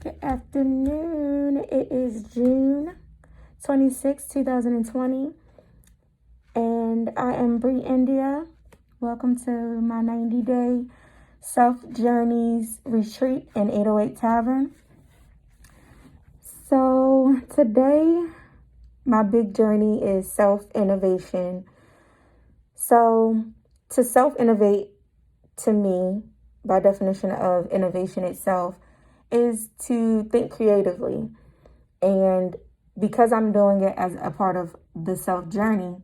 Good afternoon. It is June 26, 2020, and I am Bree India. Welcome to my 90-day self-journeys retreat in 808 Tavern. So today, my big journey is self-innovation. So to self-innovate, to me, by definition of innovation itself, is to think creatively. And because I'm doing it as a part of the self journey,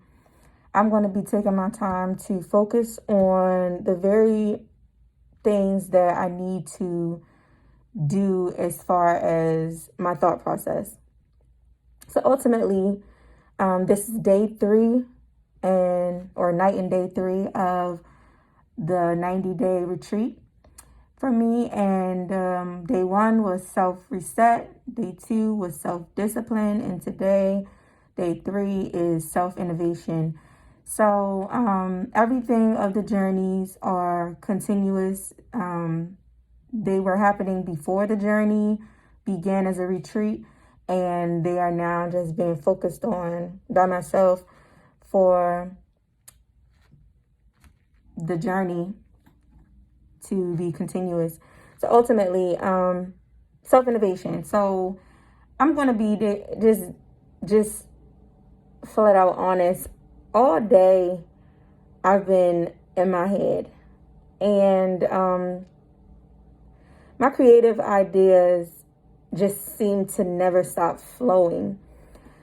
I'm going to be taking my time to focus on the very things that I need to do as far as my thought process. So ultimately, this is day 3 or night and day 3 of the 90-day retreat for me. And day 1 was self-reset, day 2 was self-discipline, and today, day 3 is self-innovation. So everything of the journeys are continuous. They were happening before the journey began as a retreat, and they are now just being focused on by myself for the journey to be continuous. So ultimately, self-innovation. So I'm going to be just flat out honest. All day, I've been in my head, and my creative ideas just seem to never stop flowing.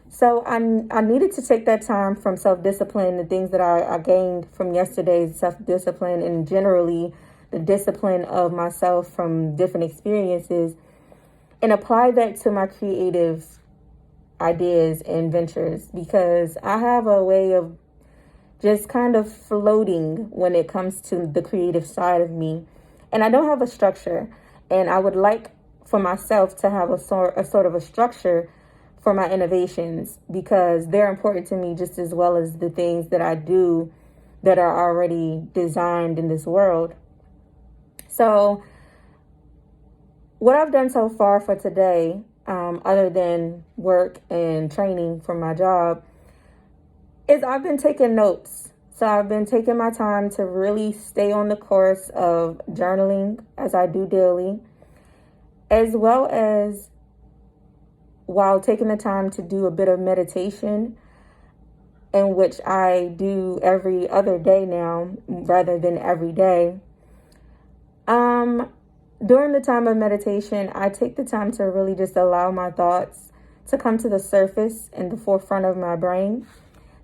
So I needed to take that time from self-discipline, the things that I gained from yesterday's self-discipline, and generally the discipline of myself from different experiences, and apply that to my creative ideas and ventures, because I have a way of just kind of floating when it comes to the creative side of me. And I don't have a structure, and I would like for myself to have a sort of a structure for my innovations, because they're important to me just as well as the things that I do that are already designed in this world. So what I've done so far for today, other than work and training for my job, is I've been taking notes. So I've been taking my time to really stay on the course of journaling, as I do daily, as well as while taking the time to do a bit of meditation, in which I do every other day now rather than every day. During the time of meditation, I take the time to really just allow my thoughts to come to the surface in the forefront of my brain,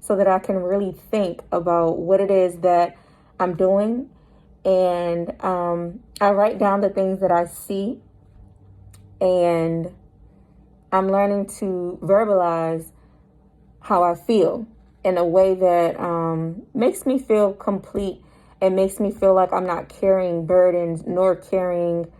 so that I can really think about what it is that I'm doing. And I write down the things that I see, and I'm learning to verbalize how I feel in a way that makes me feel complete. It makes me feel like I'm not carrying burdens nor carrying,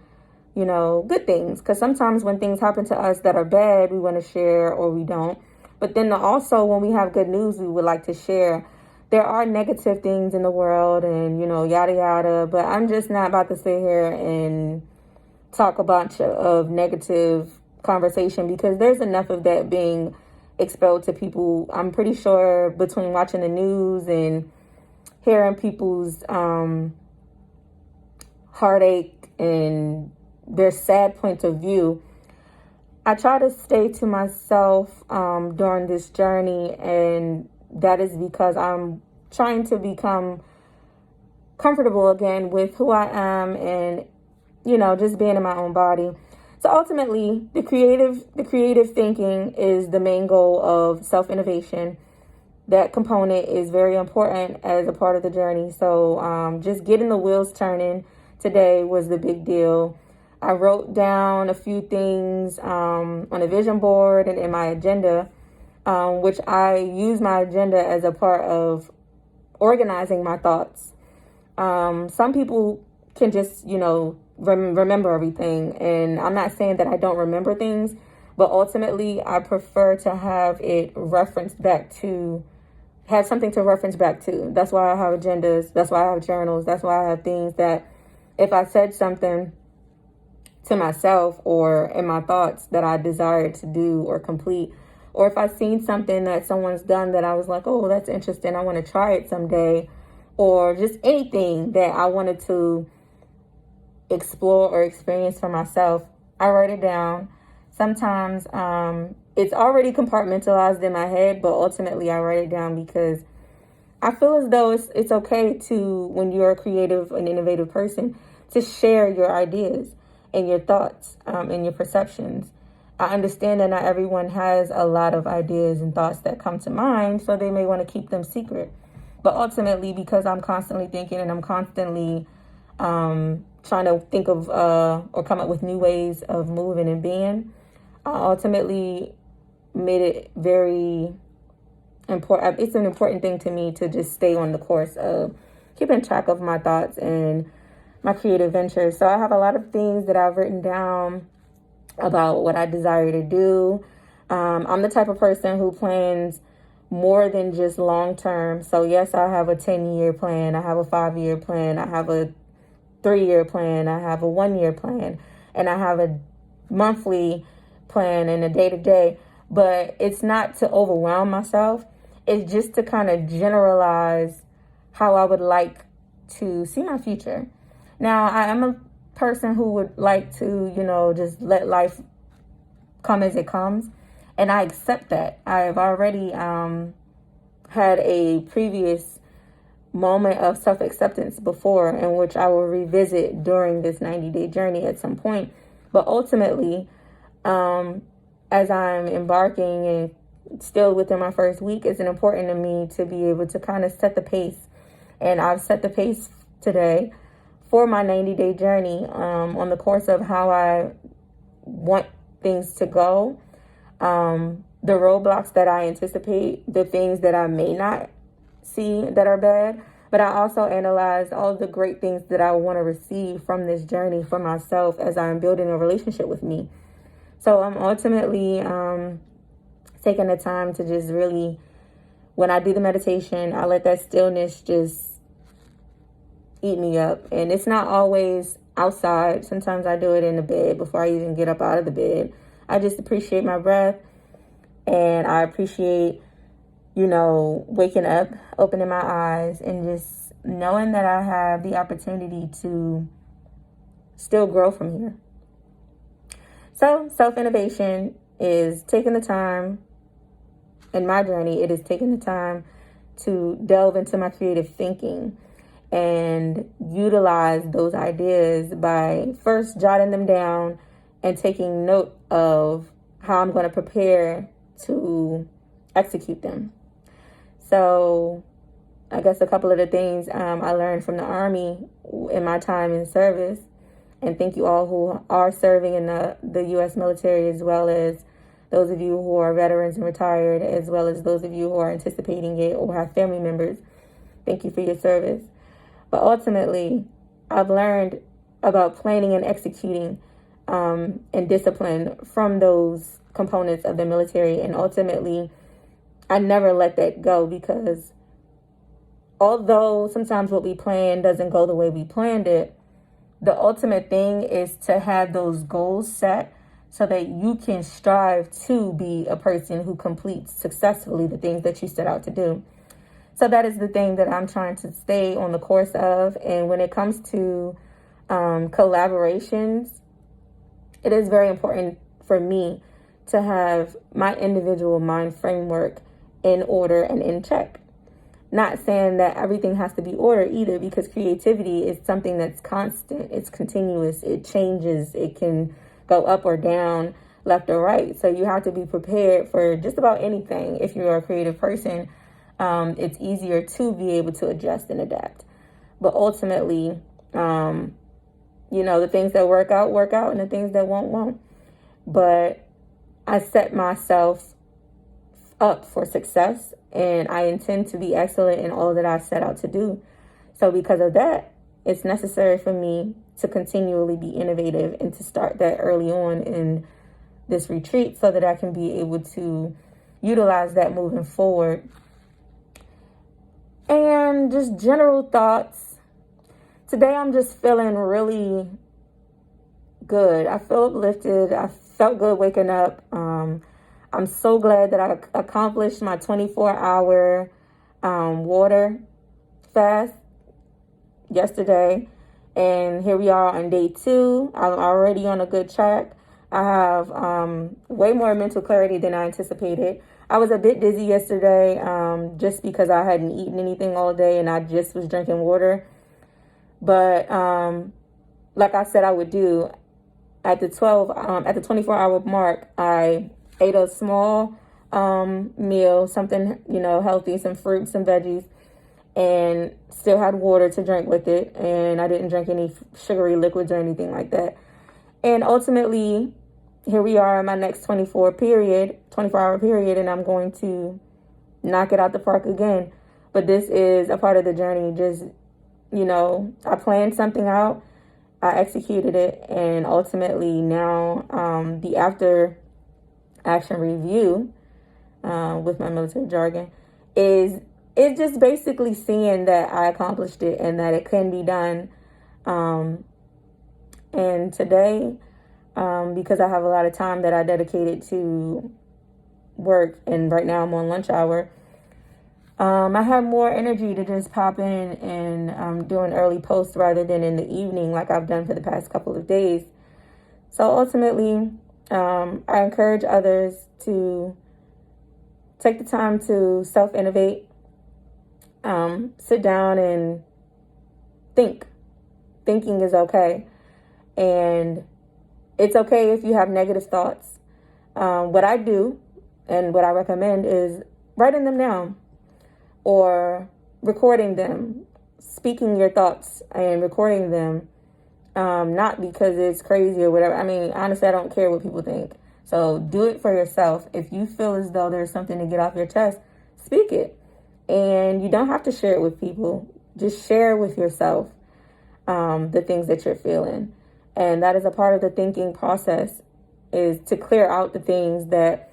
good things. Because sometimes when things happen to us that are bad, we want to share or we don't. But then also when we have good news, we would like to share. There are negative things in the world and, yada, yada. But I'm just not about to sit here and talk a bunch of negative conversation, because there's enough of that being expelled to people. I'm pretty sure between watching the news and hearing people's heartache and their sad point of view, I try to stay to myself during this journey, and that is because I'm trying to become comfortable again with who I am and, just being in my own body. So ultimately, the creative thinking is the main goal of self-innovation. That component is very important as a part of the journey. So just getting the wheels turning today was the big deal. I wrote down a few things on a vision board and in my agenda, which I use my agenda as a part of organizing my thoughts. Some people can just, remember everything. And I'm not saying that I don't remember things, but ultimately I prefer to have it referenced back to, have something to reference back to. That's why I have agendas. That's why I have journals. That's why I have things that if I said something to myself or in my thoughts that I desired to do or complete. Or if I've seen something that someone's done that I was like, oh, that's interesting, I want to try it someday. Or just anything that I wanted to explore or experience for myself, I write it down. Sometimes it's already compartmentalized in my head, but ultimately I write it down because I feel as though it's okay to, when you're a creative and innovative person, to share your ideas and your thoughts and your perceptions. I understand that not everyone has a lot of ideas and thoughts that come to mind, so they may want to keep them secret. But ultimately, because I'm constantly thinking and I'm constantly trying to think of or come up with new ways of moving and being, I ultimately made it very important. It's an important thing to me to just stay on the course of keeping track of my thoughts and my creative ventures. So I have a lot of things that I've written down about what I desire to do. I'm the type of person who plans more than just long term. So yes, I have a 10-year plan. I have a 5-year plan. I have a 3-year plan. I have a 1-year plan, and I have a monthly plan and a day-to-day. But it's not to overwhelm myself. It's just to kind of generalize how I would like to see my future. Now, I am a person who would like to, just let life come as it comes. And I accept that. I've already had a previous moment of self-acceptance before, in which I will revisit during this 90-day journey at some point. But ultimately, as I'm embarking and still within my first week, it's important to me to be able to kind of set the pace. And I've set the pace today for my 90-day journey on the course of how I want things to go, the roadblocks that I anticipate, the things that I may not see that are bad. But I also analyze all the great things that I want to receive from this journey for myself as I'm building a relationship with me. So I'm ultimately taking the time to just really, when I do the meditation, I let that stillness just eat me up. And it's not always outside. Sometimes I do it in the bed before I even get up out of the bed. I just appreciate my breath, and I appreciate, waking up, opening my eyes, and just knowing that I have the opportunity to still grow from here. So self-innovation is taking the time. In my journey, it is taking the time to delve into my creative thinking and utilize those ideas by first jotting them down and taking note of how I'm going to prepare to execute them. So I guess a couple of the things I learned from the Army in my time in service, and thank you all who are serving in the U.S. military, as well as those of you who are veterans and retired, as well as those of you who are anticipating it or have family members. Thank you for your service. But ultimately, I've learned about planning and executing and discipline from those components of the military. And ultimately, I never let that go, because although sometimes what we plan doesn't go the way we planned it, the ultimate thing is to have those goals set so that you can strive to be a person who completes successfully the things that you set out to do. So that is the thing that I'm trying to stay on the course of. And when it comes to collaborations, it is very important for me to have my individual mind framework in order and in check. Not saying that everything has to be ordered either, because creativity is something that's constant. It's continuous. It changes. It can go up or down, left or right. So you have to be prepared for just about anything. If you're a creative person, it's easier to be able to adjust and adapt. But ultimately, the things that work out, and the things that won't. But I set myself up for success, and I intend to be excellent in all that I set out to do. So because of that, it's necessary for me to continually be innovative and to start that early on in this retreat so that I can be able to utilize that moving forward. And just general thoughts. Today I'm just feeling really good. I feel uplifted. I felt good waking up. I'm so glad that I accomplished my 24-hour water fast yesterday. And here we are on day 2. I'm already on a good track. I have way more mental clarity than I anticipated. I was a bit dizzy yesterday just because I hadn't eaten anything all day and I just was drinking water. But like I said I would do, at the 24-hour mark, I ate a small meal, something, healthy, some fruits, some veggies, and still had water to drink with it. And I didn't drink any sugary liquids or anything like that. And ultimately, here we are in my next 24-hour period, and I'm going to knock it out the park again. But this is a part of the journey. Just, I planned something out, I executed it, and ultimately now the after action review with my military jargon is just basically seeing that I accomplished it and that it can be done. And today, because I have a lot of time that I dedicated to work, and right now I'm on lunch hour, I have more energy to just pop in and do an early post rather than in the evening like I've done for the past couple of days. So ultimately, I encourage others to take the time to self-innovate, sit down and think. Thinking is okay. And it's okay if you have negative thoughts. What I do and what I recommend is writing them down or recording them, speaking your thoughts and recording them. Not because it's crazy or whatever. I mean, honestly, I don't care what people think. So do it for yourself. If you feel as though there's something to get off your chest, speak it. And you don't have to share it with people. Just share with yourself the things that you're feeling. And that is a part of the thinking process, is to clear out the things that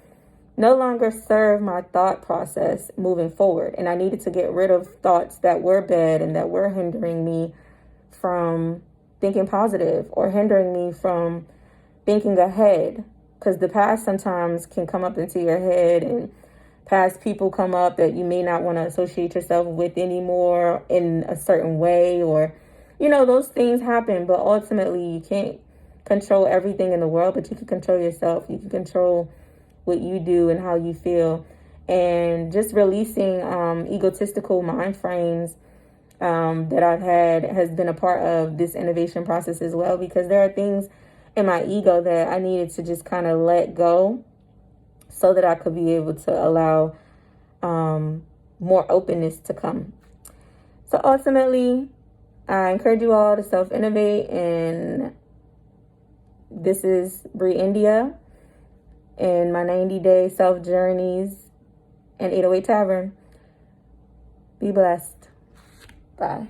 no longer serve my thought process moving forward. And I needed to get rid of thoughts that were bad and that were hindering me from thinking positive or hindering me from thinking ahead. Because the past sometimes can come up into your head, and past people come up that you may not want to associate yourself with anymore in a certain way, or, those things happen. But ultimately, you can't control everything in the world, but you can control yourself. You can control what you do and how you feel. And just releasing egotistical mind frames that I've had has been a part of this innovation process as well, because there are things in my ego that I needed to just kind of let go so that I could be able to allow more openness to come. So ultimately, I encourage you all to self-innovate, and this is Bree India and my 90-day self-journeys and 808 Tavern. Be blessed. Bye.